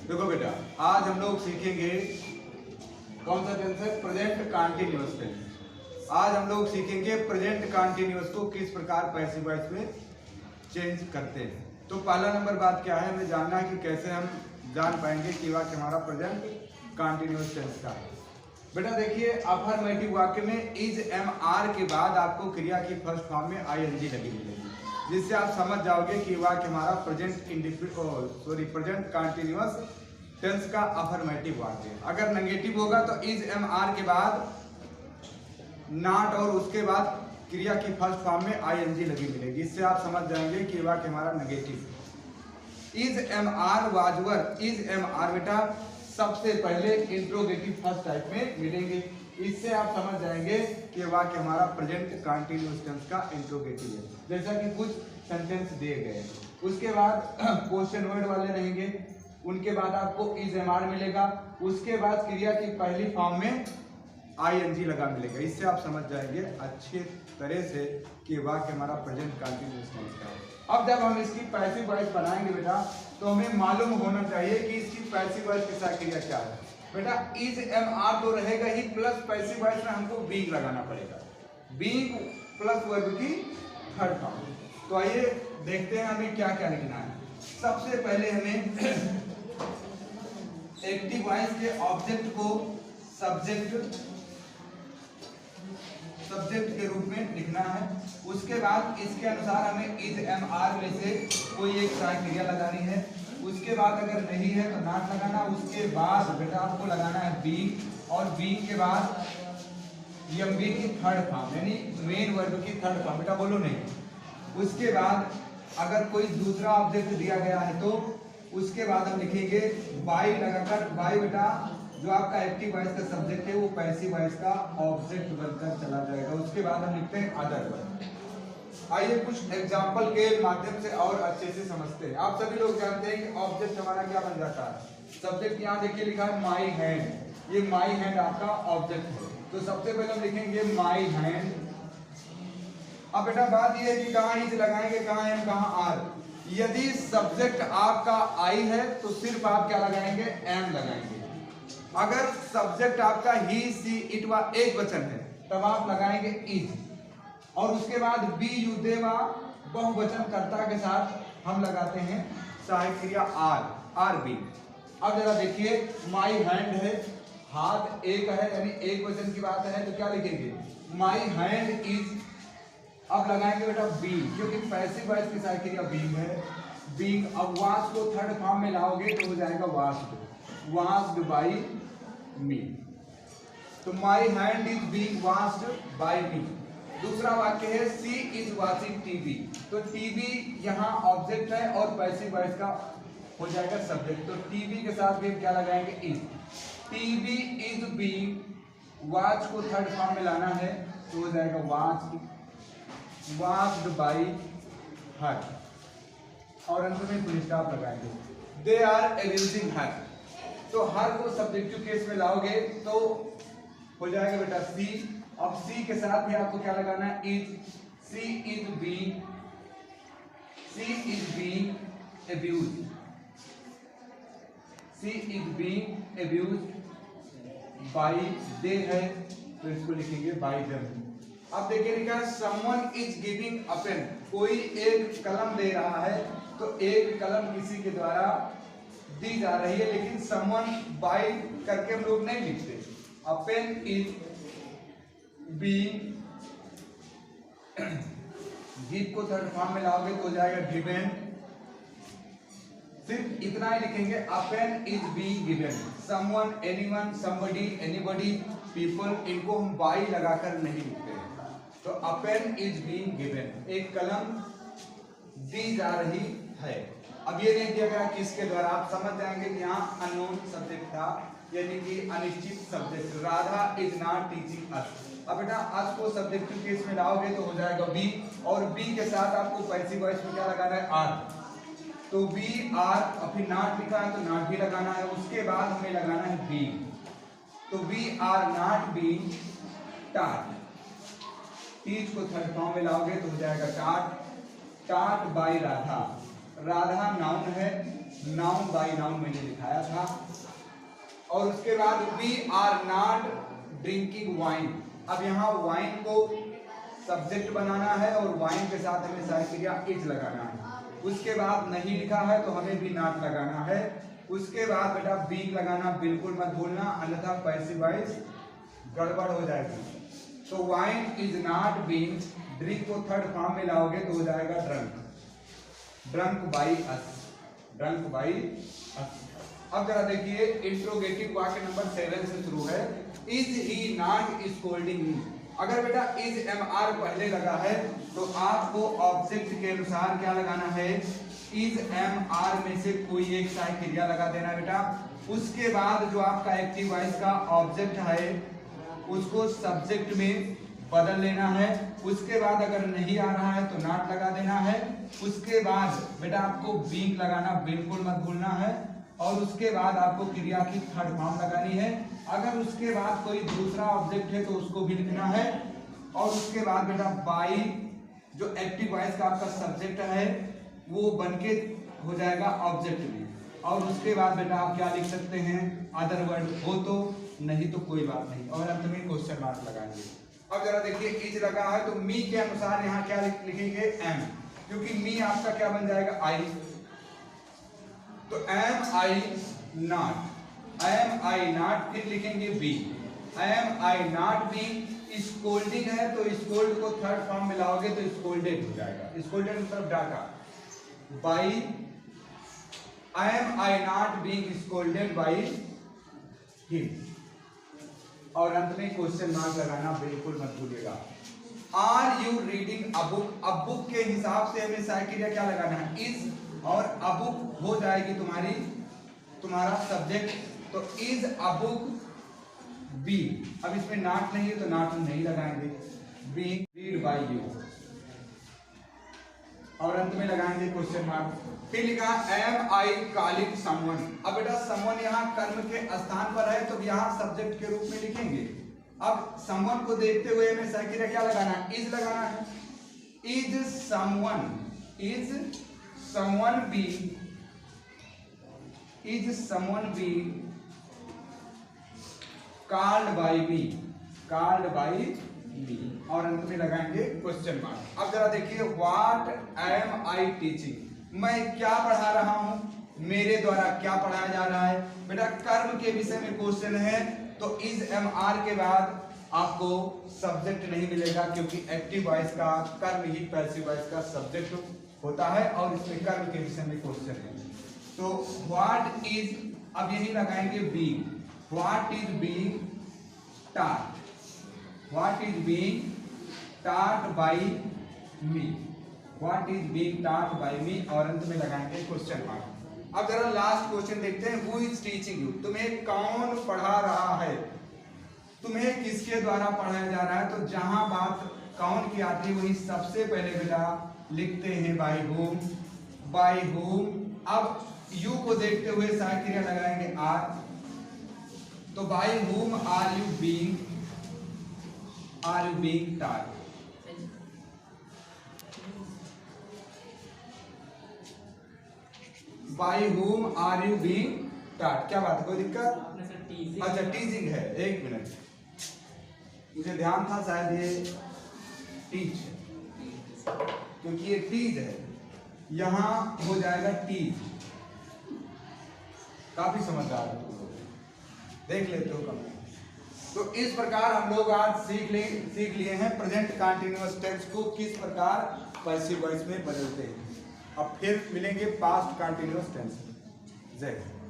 देखो बेटा, आज हम लोग सीखेंगे कौन सा टेंस है, प्रेजेंट कंटीन्यूअस टेंस। आज हम लोग सीखेंगे प्रेजेंट कंटीन्यूअस को किस प्रकार पैसिव वॉइस में चेंज करते हैं। तो पहला नंबर बात क्या है, हमें जानना है कि कैसे हम जान पाएंगे कि वाक्य हमारा प्रेजेंट कंटीन्यूअस टेंस का है। बेटा देखिए, अफर्मेटिव वाक्य में इज एम आर के बाद आपको क्रिया की फर्स्ट फॉर्म में आईएनजी लगी मिलेगी, जिससे आप समझ जाओगे कि वाक्य हमारा प्रेजेंट कंटीन्यूअस टेंस का अफर्मेटिव वाक्य है। अगर नेगेटिव होगा तो इज एम आर के बाद नॉट और उसके बाद क्रिया की फर्स्ट फॉर्म में आईएनजी लगी मिलेगी, इससे आप समझ जाएंगे कि वाक्य हमारा नेगेटिव है। Is am are was were, is am are बेटा सबसे पहले इंट्रोगेटिव फर्स्ट टाइप में मिलेंगे, इससे आप समझ जाएंगे कि वाक्य हमारा प्रेजेंट कंटीन्यूअस टेंस का इंट्रोगेटिव है। जैसा कि कुछ सेंटेंस दिए गए हैं, उसके बाद क्वेश्चन वर्ड वाले रहेंगे, उनके बाद आपको इज एम आर मिलेगा, उसके बाद क्रिया की पहली फॉर्म में आईएनजी लगा मिलेगा, इससे आप समझ जाएंगे अच्छे तरह से कि वाक्य हमारा प्रेजेंट कंटीन्यूअस टेंस का है। अब जब हम इसकी पैसिव वॉइस बनाएंगे बेटा, तो हमें मालूम होना चाहिए कि इसकी पैसिव वॉइस के साथ क्रिया क्या है। बेटा इज एम आर तो रहेगा ही, प्लस पैसिव वॉइस में हमको बीइंग लगाना पड़ेगा, बीइंग प्लस वर्ब की थर्ड फॉर्म। तो आइए देखते हैं हमें क्या क्या लिखना है। सबसे पहले हमें एक्टिव वॉइस के ऑब्जेक्ट को सब्जेक्ट के रूप में लिखना है। उसके बाद इसके अनुसार हमें इज एम आर में से कोई एक सहायक क्रिया लगानी है। उसके बाद अगर नहीं है तो नॉट लगाना। उसके बाद बेटा आपको लगाना है बीइंग, और बीइंग के बाद एमबी की थर्ड फॉर्म यानी मेन वर्ब की थर्ड फॉर्म। बेटा बोलो नहीं। उसके बाद अगर कोई दूसरा ऑब्जेक्ट दिया गया है तो उसके बाद हम लिखेंगे बाई लगाकर। बाई बेटा जो आपका एक्टिव वॉइस का सब्जेक्ट है वो पैसिव वॉइस का ऑब्जेक्ट बनकर चला जाएगा। उसके बाद हम लिखते हैं अदर वर्ब। आइए कुछ एग्जांपल के माध्यम से और अच्छे से समझते हैं। आप सभी लोग जानते हैं कि ऑब्जेक्ट हमारा क्या बन जाता है। सब्जेक्ट यहाँ देखिए लिखा है माई हैंड, ये माई हैंड आपका ऑब्जेक्ट है। तो सबसे पहले हम लिखेंगे माई हैंड। अब बेटा बात ये है कि कहाँ इज लगाएंगे, कहाँ एम, कहाँ आर। यदि सब्जेक्ट आपका आई है तो सिर्फ आप क्या लगाएंगे, एम लगाएंगे। अगर सब्जेक्ट आपका ही सी इट वा एक वचन है तब आप लगाएंगे इज, और उसके बाद बी यू दे वा बहुवचन कर्ता के साथ हम लगाते हैं सहायक क्रिया आर, आर बी। अब जरा देखिए, माई हैंड है, हाथ एक है यानी एक वचन की बात है, तो क्या लिखेंगे माई हैंड इज। अब लगाएंगे बेटा बी, क्योंकि पैसिव वॉइस की सहायक क्रिया बीइंग है, बीइंग। अब वाश को थर्ड फॉर्म में लाओगे तो हो जाएगा वाश्ड, वाश्ड बाई मी। तो my hand is being washed by me. दूसरा वाक्य है सी इज वाचिंग टीवी। तो टीवी यहाँ ऑब्जेक्ट है और पैसिव वॉइस का हो जाएगा सब्जेक्ट। तो टीवी के साथ भी हम क्या लगाएंगे, is. TV is being, watch को थर्ड फॉर्म में लाना है तो हो जाएगा वॉच्ड, वॉच्ड बाई हर, और अंत में फुल स्टॉप लगाएंगे। दे आर अरेंजिंग हर। तो हर को सब्जेक्टिव केस में लाओगे तो हो जाएगा बेटा सी। अब सी के साथ भी आपको क्या लगाना है, is. She is being, she is being abused, she is being abused by, दे है तो इसको लिखेंगे बाई देम। अब देखिए लिखा है someone is giving a pen. कोई एक कलम दे रहा है, तो एक कलम किसी के द्वारा दी जा रही है, लेकिन समवन बाय करके हम लोग नहीं लिखते। अ पेन इज बीइंग, गिव को थर्ड फॉर्म में लाओगे तो हो जाएगा गिवन। सिर्फ इतना ही लिखेंगे, a pen is being given. Someone, anyone, somebody, anybody, people, इनको हम बाय लगाकर नहीं लिखते हैं। तो a pen is being given, एक कलम दी जा रही है। अब ये नहीं दिया गया किसके द्वारा, आप समझ जाएंगे कि यहाँ अननोन सब्जेक्ट था यानी कि अनिश्चित subject. Radha is not teaching us. अब बेटा अस को सब्जेक्टिव केस में लाओगे तो हो जाएगा बी, और बी के साथ आपको पैसिव वॉइस में क्या लगाना है, आर। तो बी आर, और फिर नॉट लिखा है तो नॉट भी लगाना है। उसके बाद हमें लगाना है बी, तो we are not being taught. Teach को थर्ड फॉर्म में लाओगे तो हो जाएगा taught, taught by Radha. Radha noun है, नाउन बाय नाउन मैंने दिखाया था। और उसके बाद we are not drinking wine. अब यहाँ वाइन को सब्जेक्ट बनाना है और वाइन के साथ हमें सहायक क्रिया इज लगाना है। उसके बाद नहीं लिखा है तो हमें भी नॉट लगाना है। उसके बाद बेटा बीइंग लगाना बिल्कुल मत भूलना, अन्यथा पैसिव वॉइस गड़बड़ हो जाएगी। तो wine is not being, drink को थर्ड फॉर्म में लाओगे तो हो जाएगा drunk, drunk by us, drunk by us. अब जरा देखिए इंट्रोगेटिव वाक्य नंबर 7 से शुरू है। इज ही नॉट स्कोल्डिंग मी। अगर बेटा इज एमआर पहले लगा है तो आपको ऑब्जेक्ट के अनुसार क्या लगाना है, इज एमआर में से कोई एक सहायक क्रिया लगा देना बेटा। उसके बाद जो आपका एक्टिव वॉइस का ऑब्जेक्ट है उसको सब्जेक्ट में बदल लेना है। उसके बाद अगर नहीं आ रहा है तो नॉट लगा देना है। उसके बाद बेटा आपको बीइंग लगाना बिल्कुल मत भूलना है। और उसके बाद आपको क्रिया की थर्ड फॉर्म लगानी है। अगर उसके बाद कोई दूसरा ऑब्जेक्ट है तो उसको भी लिखना है। और उसके बाद बेटा बाई जो एक्टिव वॉइस का आपका सब्जेक्ट है वो बनके हो जाएगा ऑब्जेक्ट में। और उसके बाद बेटा आप क्या लिख सकते हैं, अदर वर्ड हो तो, नहीं तो कोई बात नहीं। और अंत में क्वेश्चन मार्क लगाएंगे। अब जरा देखिए इज लगा है तो मी के अनुसार यहाँ क्या लिखेंगे, एम, क्योंकि मी आपका क्या बन जाएगा, आई। तो am I not, am I not, फिर लिखेंगे be, am I not be. Scolding है तो स्कोल्ड को थर्ड फॉर्म में लाओगे तो स्कोल्डेड हो जाएगा, स्कोल्डेड मतलब डांटा। By am I not being scolded by him. और अंत में क्वेश्चन मार्क लगाना बिल्कुल मत भूलिएगा। Are you reading a book. अब बुक के हिसाब से हमें सहायक क्रिया क्या लगाना है, इज, और अ बुक हो जाएगी तुम्हारा सब्जेक्ट, तो इज अ बुक बी। अब इसमें नॉट नहीं है तो नॉट नहीं लगाएंगे, बीइंग रीड बाय यू। और अंत में लगाएंगे क्वेश्चन मार्क। फिर लिखा एम आई कॉलिंग समवन। अब बेटा समवन यहाँ कर्म के स्थान पर है तो यहाँ सब्जेक्ट के रूप में लिखेंगे। अब समवन को देखते हुए हमें सहायक क्रिया क्या लगाना है, इज लगाना है। Is someone, is someone be, is someone be called by me, called by me. और अंत में लगाएंगे क्वेश्चन मार्क। अब जरा देखिए व्हाट एम आई टीचिंग। मैं क्या पढ़ा रहा हूं, मेरे द्वारा क्या पढ़ाया जा रहा है। बेटा कर्म के विषय में क्वेश्चन है तो इज एम आर के बाद आपको सब्जेक्ट नहीं मिलेगा, क्योंकि एक्टिव वॉइस का कर्म ही पैसिव वॉइस का सब्जेक्ट होता है और इसमें कर्म के विषय में क्वेश्चन है। तो व्हाट इज, अब यही लगाएंगे being, what is being taught, what is being taught by me, what is being taught by me. और अंत में लगाएंगे क्वेश्चन मार्क। अब जरा लास्ट क्वेश्चन देखते हैं, हु इज टीचिंग यू। तुम्हें कौन पढ़ा रहा है, तुम्हें किसके द्वारा पढ़ाया जा रहा है। तो जहां बात कौन की आती है वही सबसे पहले बेटा लिखते हैं बाय होम, बाय होम। अब यू को देखते हुए सहायक क्रिया लगाएंगे आर, तो by whom are you being, are you being taught. By whom are you being taught. क्या बात है, कोई दिक्कत? अच्छा टीचिंग है, एक मिनट मुझे ध्यान था शायद ये टीच है, क्योंकि ये टीज है, यहां हो जाएगा टीज। काफी समझदार हो तुम लोग, देख लेते हो कम। तो इस प्रकार हम लोग आज सीख लिए हैं प्रेजेंट कंटीन्यूअस टेंस को किस प्रकार पैसिव वॉइस में बदलते हैं। अब फिर मिलेंगे पास्ट कंटीन्यूअस टेंस। जय हिंद।